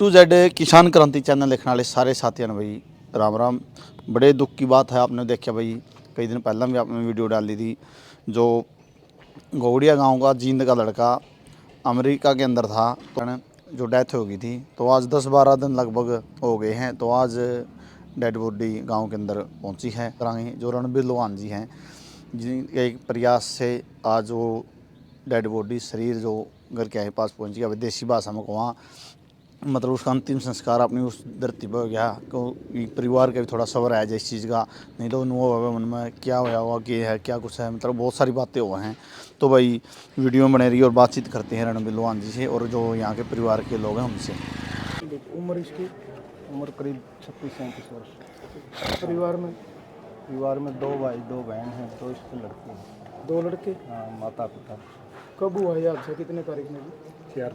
To Z किसान क्रांति channel देखने वाले सारे साथियों ने भाई राम राम। बड़े दुख की बात है, आपने देखा भाई कई दिन पहले भी आपने वीडियो डाली थी। जो गौड़िया गांव का जींद का लड़का अमेरिका के अंदर था तो जो डेथ हो गई थी, तो आज 10-12 दिन लगभग हो गए हैं। तो आज डेड बॉडी गांव के अंदर पहुंची है। जो रणबीर लोहान जी हैं, जिनके एक प्रयास से आज वो डेड बॉडी शरीर जो घर के आए पास पहुंच गया। विदेशी भाषा में वहाँ मतलब उसका अंतिम संस्कार अपनी उस धरती पर हो गया। तो परिवार का भी थोड़ा सब्र है इस चीज़ का, नहीं तो वो मन में क्या होया हुआ कि है क्या कुछ है, मतलब बहुत सारी बातें हुआ हैं। तो भाई वीडियो में बने रही और बातचीत करते हैं रणबीर लोहान जी से और जो यहाँ के परिवार के लोग हैं उनसे। उम्र इसकी उम्र करीब 36-37 वर्ष। परिवार में 2 भाई 2 बहन हैं, 2 इसके लड़के हैं। 2 लड़के। हाँ, माता पिता। कब हुआ ये हादसा, कितने तारीख में? 4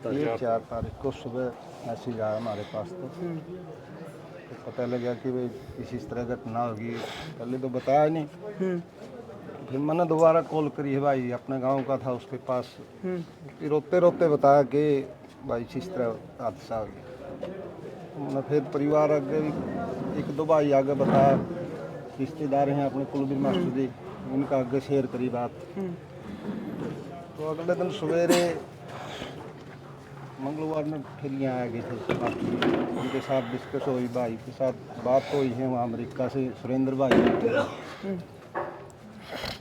तारीख को सुबह मैसेज आया हमारे पास। तो पता लगा कि भाई इस तरह घटना होगी। पहले तो बताया नहीं, फिर मैंने दोबारा कॉल करी है, भाई अपने गांव का था उसके पास। फिर रोते रोते बताया कि भाई इस तरह हादसा हो गया। मैंने फिर परिवार आगे भी 1-2 भाई आगे बताया, रिश्तेदार हैं अपने कुलबीर मास्टर जी, उनका आगे शेयर करी बात। तो अगले दिन सवेरे मंगलवार में फिर यहाँ आ गए थे मास्टर जी, उनके साथ डिस्कस हुई, भाई के साथ बात हुई है वहाँ अमेरिका से सुरेंद्र भाई होते हैं।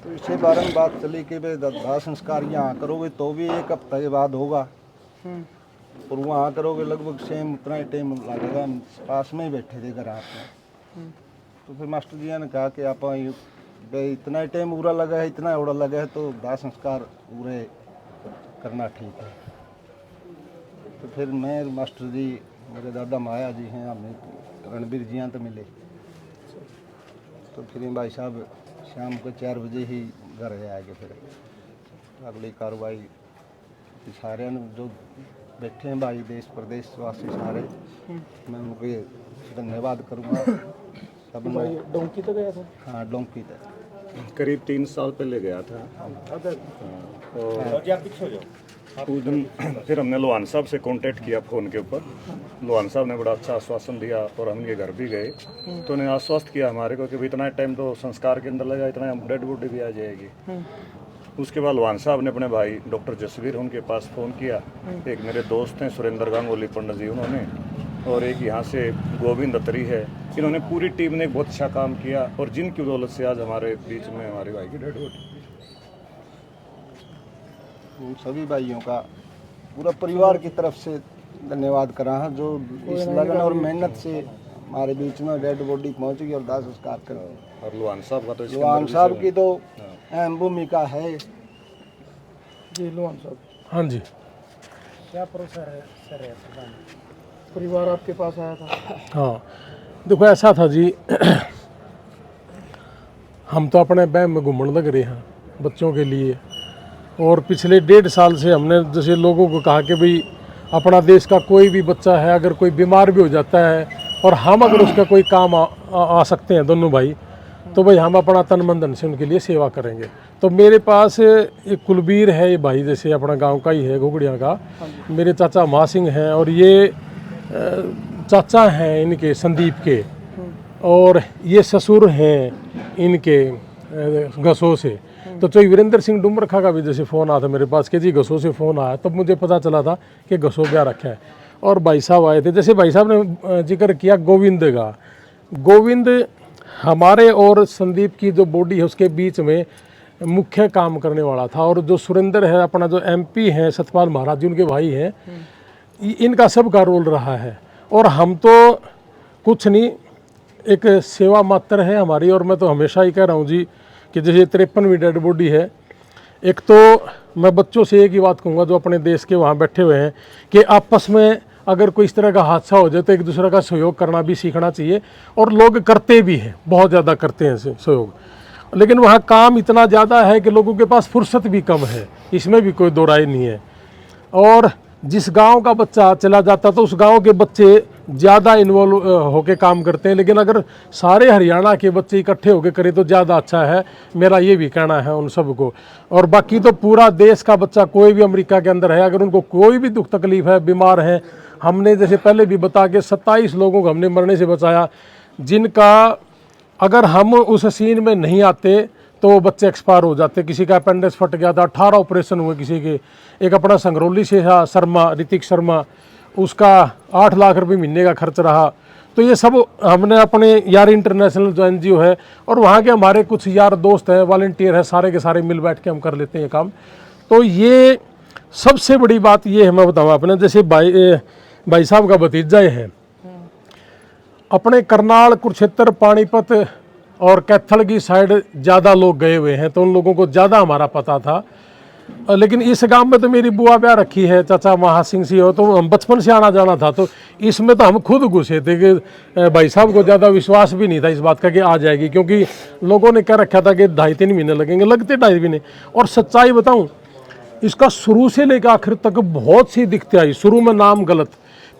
तो इससे बारे में बात चली कि भाई दाह संस्कार यहाँ करोगे तो भी 1 हफ्ते के बाद होगा, और वहाँ करोगे लगभग सेम उतना ही टाइम लगेगा। पास में ही बैठे थे घर आपने। तो फिर मास्टर जी ने कहा कि आप भाई इतना ही टाइम पूरा लगा है, इतना ओड़ा लगा है, तो दाह संस्कार पूरे करना ठीक है। तो फिर मैं मास्टर जी, मेरे दादा माया जी हैं, हमें रणबीर जी यहाँ तो मिले। तो फिर भाई साहब शाम को 4 बजे ही घर आएंगे। फिर अगली कार्रवाई सारे जो बैठे हैं भाई देश प्रदेश वासी सारे, मैं उनके धन्यवाद करूँगा। सब भाई डोंकी तो गया था? हाँ, डोंकी तक करीब 3 साल पहले गया था। उस दिन फिर हमने लोहान साहब से कांटेक्ट किया फ़ोन के ऊपर। लोहान साहब ने बड़ा अच्छा आश्वासन दिया और हम ये घर भी गए। तो उन्हें आश्वस्त किया हमारे को कि भाई इतना टाइम तो संस्कार के अंदर लगा, इतना डेड बॉडी भी आ जाएगी। उसके बाद लोहान साहब ने अपने भाई डॉक्टर जसवीर उनके पास फ़ोन किया। एक मेरे दोस्त हैं सुरेंद्र गांगुली पंडित जी, उन्होंने, और एक यहाँ से गोविंद अत्री है। इन्होंने पूरी टीम ने बहुत अच्छा काम किया और जिनकी बदौलत से आज हमारे बीच में हमारे भाई की डेड बॉडी। उन सभी भाइयों का पूरा परिवार की तरफ से धन्यवाद करा है, जो इस लगन और मेहनत से हमारे बीच में डेड बॉडी पहुंच गई और दाह संस्कार कर। और लोहान साहब का तो लोहान साहब की तो अहम भूमिका है। जी लोहान साहब, हाँ जी। क्या प्रोसेस है सर? परिवार आपके पास आया था? हाँ, देखो ऐसा था जी, हम तो अपने बैम में घूमने लग रहे हैं बच्चों के लिए, और पिछले 1.5 साल से हमने जैसे लोगों को कहा कि भाई अपना देश का कोई भी बच्चा है, अगर कोई बीमार भी हो जाता है और हम अगर उसका कोई काम आ सकते हैं दोनों भाई, तो भाई हम अपना तन मन धन से उनके लिए सेवा करेंगे। तो मेरे पास एक कुलबीर है, ये भाई जैसे अपना गांव का ही है, घुगड़िया का। मेरे चाचा महासिंह हैं और ये चाचा हैं इनके संदीप के, और ये ससुर हैं इनके गसो से। तो चोई वीरेंद्र सिंह डुमरखा का भी जैसे फ़ोन आया था मेरे पास कि जी गसो से फ़ोन आया, तब मुझे पता चला था कि गसो ब्याह रखा है। और भाई साहब आए थे, जैसे भाई साहब ने जिक्र किया गोविंद का। गोविंद हमारे और संदीप की जो बॉडी है उसके बीच में मुख्य काम करने वाला था। और जो सुरेंद्र है अपना, जो MP हैं सतपाल महाराज जी, उनके भाई हैं, इनका सबका रोल रहा है। और हम तो कुछ नहीं, एक सेवा मात्र है हमारी। और मैं तो हमेशा ही कह रहा हूँ जी कि जैसे 53वीं डेड बॉडी है, एक तो मैं बच्चों से एक ही बात कहूँगा जो अपने देश के वहाँ बैठे हुए हैं, कि आपस में अगर कोई इस तरह का हादसा हो जाए तो एक दूसरे का सहयोग करना भी सीखना चाहिए। और लोग करते भी हैं, बहुत ज़्यादा करते हैं सहयोग, लेकिन वहाँ काम इतना ज़्यादा है कि लोगों के पास फुर्सत भी कम है, इसमें भी कोई दो राय नहीं है। और जिस गांव का बच्चा चला जाता तो उस गांव के बच्चे ज़्यादा इन्वॉल्व होके काम करते हैं, लेकिन अगर सारे हरियाणा के बच्चे इकट्ठे होके करें तो ज़्यादा अच्छा है, मेरा ये भी कहना है उन सबको। और बाकी तो पूरा देश का बच्चा कोई भी अमेरिका के अंदर है, अगर उनको कोई भी दुख तकलीफ है, बीमार है, हमने जैसे पहले भी बता के 27 लोगों को हमने मरने से बचाया, जिनका अगर हम उस सीन में नहीं आते तो वो बच्चे एक्सपायर हो जाते। किसी का अपेंडिक्स फट गया था, 18 ऑपरेशन हुए किसी के। एक अपना संगरौली से था शर्मा, ऋतिक शर्मा, उसका 8 लाख रुपए महीने का खर्च रहा। तो ये सब हमने अपने यार इंटरनेशनल जो NGO है और वहाँ के हमारे कुछ यार दोस्त हैं, वॉलंटियर हैं, सारे के सारे मिल बैठ के हम कर लेते हैं ये काम। तो ये सबसे बड़ी बात ये है, मैं बताऊँ अपने जैसे भाई साहब का भतीजा है, अपने करनाल, कुरुक्षेत्र, पानीपत और कैथल की साइड ज़्यादा लोग गए हुए हैं, तो उन लोगों को ज़्यादा हमारा पता था। लेकिन इस गांव में तो मेरी बुआ ब्याह रखी है, चाचा महासिंह सी हो, तो हम बचपन से आना जाना था। तो इसमें तो हम खुद घुसे थे कि भाई साहब को ज़्यादा विश्वास भी नहीं था इस बात का कि आ जाएगी, क्योंकि लोगों ने कह रखा था कि 2.5-3 महीने लगेंगे, लगते 2.5 महीने। और सच्चाई बताऊँ, इसका शुरू से लेकर आखिर तक बहुत सी दिक्कतें आई। शुरू में नाम गलत,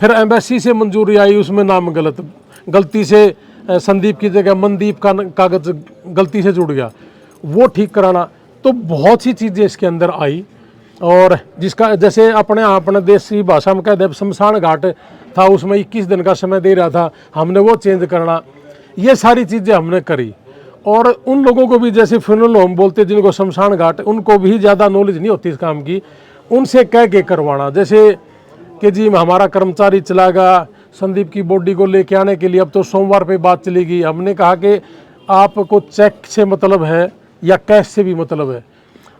फिर एम्बेसी से मंजूरी आई, उसमें नाम गलत, गलती से संदीप की जगह मनदीप का कागज गलती से जुड़ गया, वो ठीक कराना। तो बहुत सी चीज़ें इसके अंदर आई। और जिसका जैसे अपने देसी भाषा में कहते हैं शमशान घाट था, उसमें 21 दिन का समय दे रहा था, हमने वो चेंज करना। ये सारी चीज़ें हमने करी। और उन लोगों को भी जैसे फ्यूनरल होम बोलते जिनको शमशान घाट, उनको भी ज़्यादा नॉलेज नहीं होती इस काम की, उनसे कह के करवाना। जैसे कि जी हमारा कर्मचारी चला गया, संदीप की बॉडी को लेके आने के लिए अब तो सोमवार पे बात चलेगी। हमने कहा कि आपको चेक से मतलब है या कैश से भी मतलब है।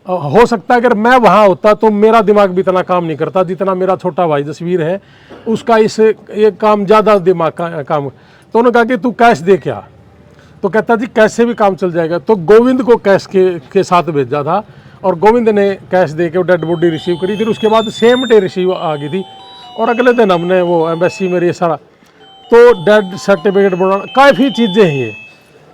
हो सकता है अगर मैं वहाँ होता तो मेरा दिमाग भी इतना काम नहीं करता जितना मेरा छोटा भाई जसवीर है, उसका ये काम ज़्यादा दिमाग का काम। तो उन्होंने कहा कि तू कैश दे क्या, तो कहता जी कैश से भी काम चल जाएगा। तो गोविंद को कैश के साथ भेजा था और गोविंद ने कैश दे के डेड बॉडी रिसीव करी। फिर उसके बाद सेम डे रिसीव आ गई थी और अगले दिन हमने वो एम्बेसी में ये सारा तो डेड सर्टिफिकेट बनाना, काफ़ी चीज़ें हैं ये।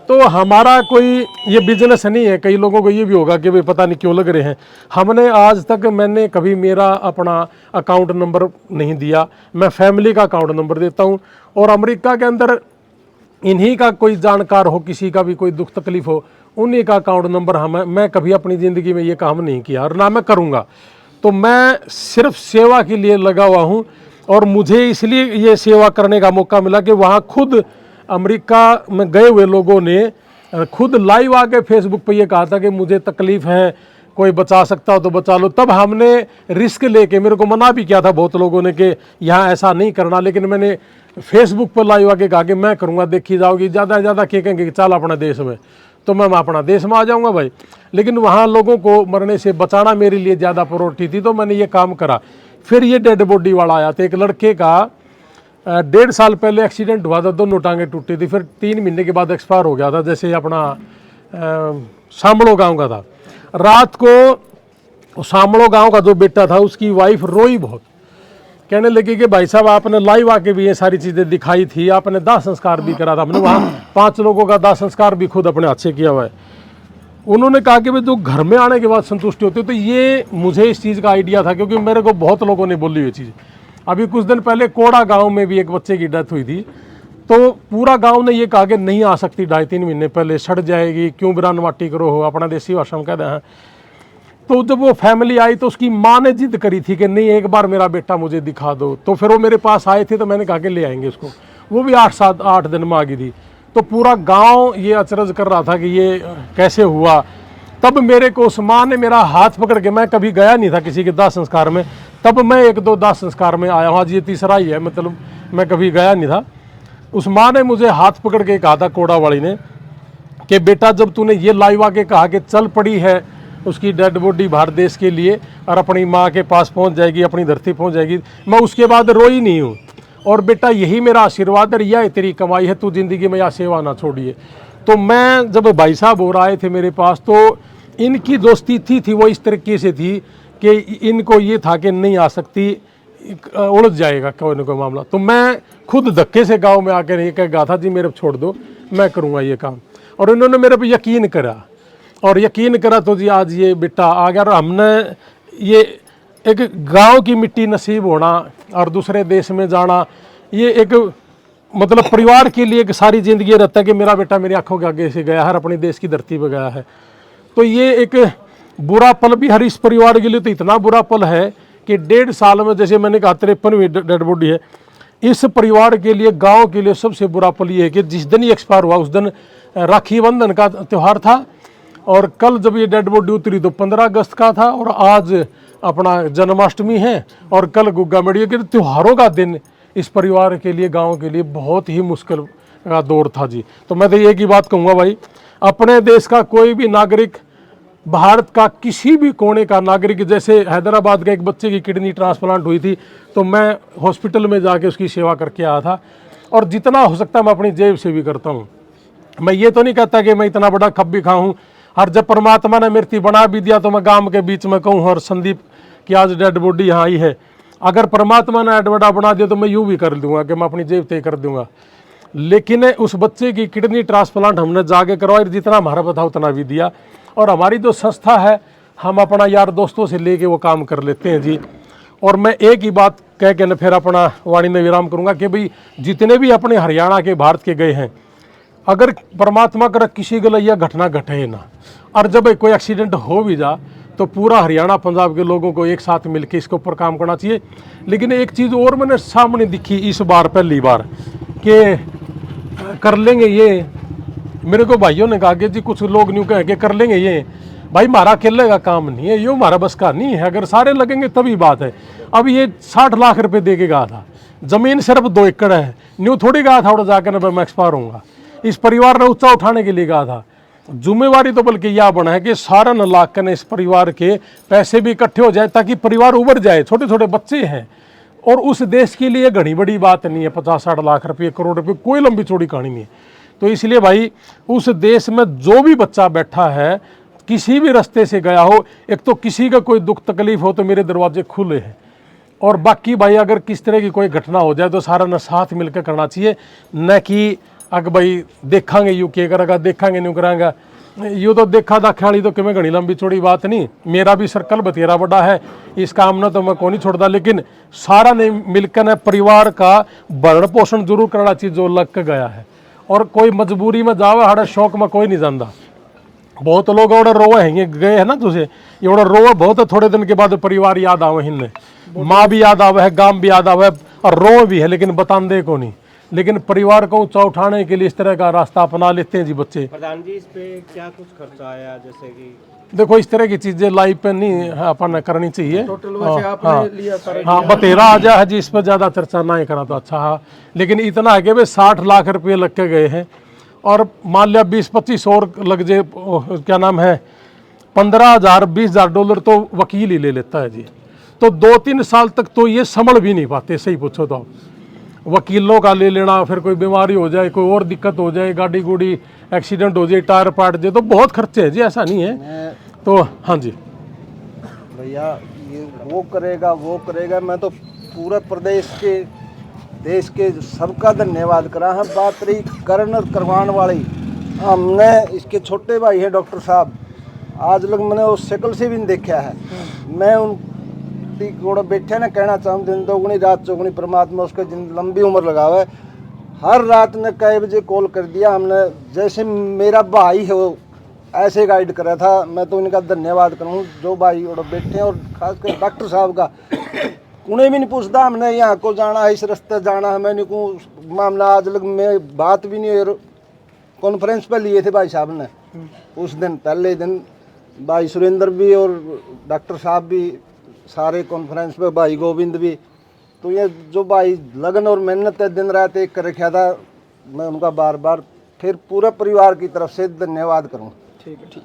तो हमारा कोई ये बिजनेस नहीं है। कई लोगों को ये भी होगा कि भाई पता नहीं क्यों लग रहे हैं। हमने आज तक मैंने कभी मेरा अपना अकाउंट नंबर नहीं दिया, मैं फैमिली का अकाउंट नंबर देता हूँ। और अमेरिका के अंदर इन्हीं का कोई जानकार हो, किसी का भी कोई दुख तकलीफ हो, उन्हीं का अकाउंट नंबर मैं कभी अपनी ज़िंदगी में ये काम नहीं किया और ना मैं करूँगा। तो मैं सिर्फ सेवा के लिए लगा हुआ हूँ। और मुझे इसलिए ये सेवा करने का मौका मिला कि वहाँ खुद अमेरिका में गए हुए लोगों ने खुद लाइव आके फेसबुक पे ये कहा था कि मुझे तकलीफ़ है, कोई बचा सकता हो तो बचा लो। तब हमने रिस्क लेके, मेरे को मना भी किया था बहुत लोगों ने कि यहाँ ऐसा नहीं करना, लेकिन मैंने फेसबुक पर लाइव आके कहा कि मैं करूँगा, देखी जाओगी। ज़्यादा से ज़्यादा कहेंगे कि चल अपना देश में, तो मैं अपना देश में आ जाऊँगा भाई। लेकिन वहाँ लोगों को मरने से बचाना मेरे लिए ज़्यादा प्रायोरिटी थी, तो मैंने ये काम करा। फिर ये डेड बॉडी वाला आया था, एक लड़के का 1.5 साल पहले एक्सीडेंट हुआ था, दोनों टांगें टूटी थी, फिर 3 महीने के बाद एक्सपायर हो गया था। जैसे अपना सामड़ो गांव का था। रात को सामड़ो गांव का जो बेटा था उसकी वाइफ रोई बहुत, कहने लगी कि भाई साहब आपने लाइव आके भी ये सारी चीज़ें दिखाई थी, आपने दाह संस्कार भी करा था। हमने वहाँ 5 लोगों का दाह संस्कार भी खुद अपने हाथ से किया हुआ है। उन्होंने कहा कि भाई जो घर में आने के बाद संतुष्टि होती है, तो ये मुझे इस चीज़ का आइडिया था क्योंकि मेरे को बहुत लोगों ने बोली हुई चीज़। अभी कुछ दिन पहले कोड़ा गांव में भी एक बच्चे की डेथ हुई थी, तो पूरा गांव ने ये कहा कि नहीं आ सकती, 2.5-3 महीने पहले सड़ जाएगी, क्यों बिरान माटी करो हो, अपना देसी भाषा में कहते हैं। तो जब वो फैमिली आई तो उसकी माँ ने जिद करी थी कि नहीं एक बार मेरा बेटा मुझे दिखा दो। तो फिर वो मेरे पास आए थे, तो मैंने कहा कि ले आएंगे उसको। वो भी 8 दिन में आ गई थी। तो पूरा गांव ये अचरज कर रहा था कि ये कैसे हुआ। तब मेरे को उस माँ ने मेरा हाथ पकड़ के, मैं कभी गया नहीं था किसी के दाह संस्कार में, तब मैं 1-2 दाह संस्कार में आया हूँ, आज ये तीसरा ही है, मतलब मैं कभी गया नहीं था। उस माँ ने मुझे हाथ पकड़ के कहा था, कोड़ा वाली ने, कि बेटा जब तूने ये लाइव आके कहा कि चल पड़ी है उसकी डेड बॉडी बाहर देश के लिए और अपनी माँ के पास पहुँच जाएगी, अपनी धरती पहुँच जाएगी, मैं उसके बाद रोई नहीं हूँ। और बेटा यही मेरा आशीर्वाद है, यह तेरी कमाई है, तू जिंदगी में यह सेवा ना छोड़िए। तो मैं जब भाई साहब और आए थे मेरे पास, तो इनकी जो स्थिति थी वो इस तरीके से थी कि इनको ये था कि नहीं आ सकती, उलझ जाएगा कोई ना कोई मामला। तो मैं खुद धक्के से गांव में आकर ये कहा था जी मेरे को छोड़ दो, मैं करूँगा ये काम। और इन्होंने मेरे पे यकीन करा, और यकीन करा तो जी आज ये बेटा आ गया। और हमने ये एक गांव की मिट्टी नसीब होना और दूसरे देश में जाना, ये एक मतलब परिवार के लिए एक सारी जिंदगी रहता है कि मेरा बेटा मेरी आंखों के आगे से गया है, अपनी देश की धरती पर गया है। तो ये एक बुरा पल भी हर इस परिवार के लिए तो इतना बुरा पल है कि 1.5 साल में, जैसे मैंने कहा 53वीं डेड बॉडी है, इस परिवार के लिए, गांव के लिए सबसे बुरा पल ये है कि जिस दिन ये एक्सपायर हुआ उस दिन राखी बंधन का त्यौहार था, और कल जब ये डेड बॉडी उतरी तो 15 अगस्त का था, और आज अपना जन्माष्टमी है, और कल गुग्गा मेड़िया के त्योहारों का दिन इस परिवार के लिए, गांव के लिए बहुत ही मुश्किल का दौर था जी। तो मैं तो एक ही बात कहूँगा भाई, अपने देश का कोई भी नागरिक, भारत का किसी भी कोने का नागरिक, जैसे हैदराबाद के एक बच्चे की किडनी ट्रांसप्लांट हुई थी तो मैं हॉस्पिटल में जाके उसकी सेवा करके आया था, और जितना हो सकता है मैं अपनी जेब से भी करता हूँ। मैं ये तो नहीं कहता कि मैं इतना बड़ा खब्बी खा हूँ, और जब परमात्मा ने मूर्ति बना भी दिया तो मैं गांव के बीच में कहूँ और संदीप की आज डेड बॉडी यहाँ आई है, अगर परमात्मा ने बड़ा बना दिया तो मैं यूँ भी कर दूंगा कि मैं अपनी जेब तय कर दूंगा। लेकिन उस बच्चे की किडनी ट्रांसप्लांट हमने जाके करवाई, जितना हमारा बता उतना भी दिया, और हमारी जो संस्था है हम अपना यार दोस्तों से लेके वो काम कर लेते हैं जी। और मैं एक ही बात कह के न फिर अपना वाणी में विराम करूँगा कि भाई जितने भी अपने हरियाणा के, भारत के गए हैं, अगर परमात्मा कर किसी के लिए यह घटना घटे ना, और जब कोई एक्सीडेंट हो भी जा तो पूरा हरियाणा पंजाब के लोगों को एक साथ मिलकर इसके ऊपर काम करना चाहिए। लेकिन एक चीज़ और मैंने सामने दिखी इस बार, पहली बार, कि कर लेंगे ये, मेरे को भाइयों ने कहा कि जी कुछ लोग न्यू कहें कि कर लेंगे ये, भाई हमारा अकेले का काम नहीं है, ये हमारा बस का नहीं है, अगर सारे लगेंगे तभी बात है। अब ये 60 लाख रुपए दे के गया था, जमीन सिर्फ 2 एकड़ है, न्यू थोड़ी गया था और जाकर मैं एक्सपायर होऊंगा। इस परिवार ने ऊंचा उठाने के लिए कहा था, जिम्मेवारी तो बल्कि यह बना है कि सारा नालायक इस परिवार के पैसे भी इकट्ठे हो जाए ताकि परिवार उभर जाए, छोटे छोटे बच्चे हैं, और उस देश के लिए घनी बड़ी बात नहीं है 50-60 लाख रुपये, करोड़ रुपये, कोई लंबी चौड़ी कहानी नहीं है। तो इसलिए भाई उस देश में जो भी बच्चा बैठा है, किसी भी रास्ते से गया हो, एक तो किसी का कोई दुख तकलीफ हो तो मेरे दरवाजे खुले हैं, और बाकी भाई अगर किस तरह की कोई घटना हो जाए तो सारा न साथ मिलकर करना चाहिए, न कि अगर भाई देखांगे यू के करेगा, देखांगे न्यू करांगा, यूँ तो देखा दाखा वाली तो कि घनी लंबी चौड़ी बात नहीं। मेरा भी सर्कल बतेरा बड़ा है, इस काम में तो मैं को नहीं छोड़ता, लेकिन सारा ने मिलकर न परिवार का भरण पोषण जरूर करना चाहिए जो लग के गया है। और कोई मजबूरी में जावा, हमारे शौक में कोई नहीं जाता। बहुत लोग और रोवे हैं गए है ना, तुझे ये रोवे बहुत है, थोड़े दिन के बाद परिवार याद आवे, हिन्ने माँ भी याद आवे है, गांव भी याद आवे है, और रोवे भी है, लेकिन बतांदे को नहीं। लेकिन परिवार को ऊंचा उठाने के लिए इस तरह का रास्ता अपना लेते हैं जी बच्चे। प्रधान जी, इस पे क्या कुछ खर्चा आया? जैसे कि देखो इस तरह की चीजें लाइफ पे नहीं अपन करनी चाहिए। टोटल वैसे आपने लिया सारे? हाँ, बतेरा आ जाए जी, इस पर ज्यादा चर्चा ना ही करा तो अच्छा है। लेकिन इतना है कि भाई 60 लाख रुपये लग के गए हैं, और मान लिया 20-25 और लग जाए, क्या नाम है, 15,000-20,000 डॉलर तो वकील ही ले लेता है जी। तो 2-3 साल तक तो ये संभल भी नहीं पाते, सही पूछो तो। वकीलों का ले लेना, फिर कोई बीमारी हो जाए, कोई और दिक्कत हो जाए, गाड़ी गुड़ी एक्सीडेंट हो जाए, टायर पाट जाए, तो बहुत खर्चे हैं जी, ऐसा नहीं है। तो हाँ जी भैया, ये वो करेगा, मैं तो पूरे प्रदेश के, देश के सबका धन्यवाद करा है। बात रही करण और करवान वाली, हमने इसके छोटे भाई हैं डॉक्टर साहब, आज लग मैंने उस शक्ल से भी नहीं देखा है। मैं उन गोड़ा बैठे ना कहना चाहूँ, दिन दोगुनी रात चौगुनी, परमात्मा उसका लंबी उम्र लगावे। हर रात ने कई बजे कॉल कर दिया हमने, जैसे मेरा भाई है वो ऐसे गाइड करा था। मैं तो इनका धन्यवाद करूँ जो भाई और बैठे हैं, और खासकर डॉक्टर साहब का। उन्हें भी नहीं पूछता हमने यहाँ को जाना है, इस रास्ते जाना है, मैंने को मामला आज लग में बात भी नहीं हुई। कॉन्फ्रेंस पर लिए थे भाई साहब ने उस दिन, पहले दिन भाई सुरेंद्र भी और डॉक्टर साहब भी सारे कॉन्फ्रेंस पे, भाई गोविंद भी। तो ये जो भाई लगन और मेहनत है दिन रात एक कर रखा था, मैं उनका बार बार फिर पूरे परिवार की तरफ से धन्यवाद करूँ। ठीक है।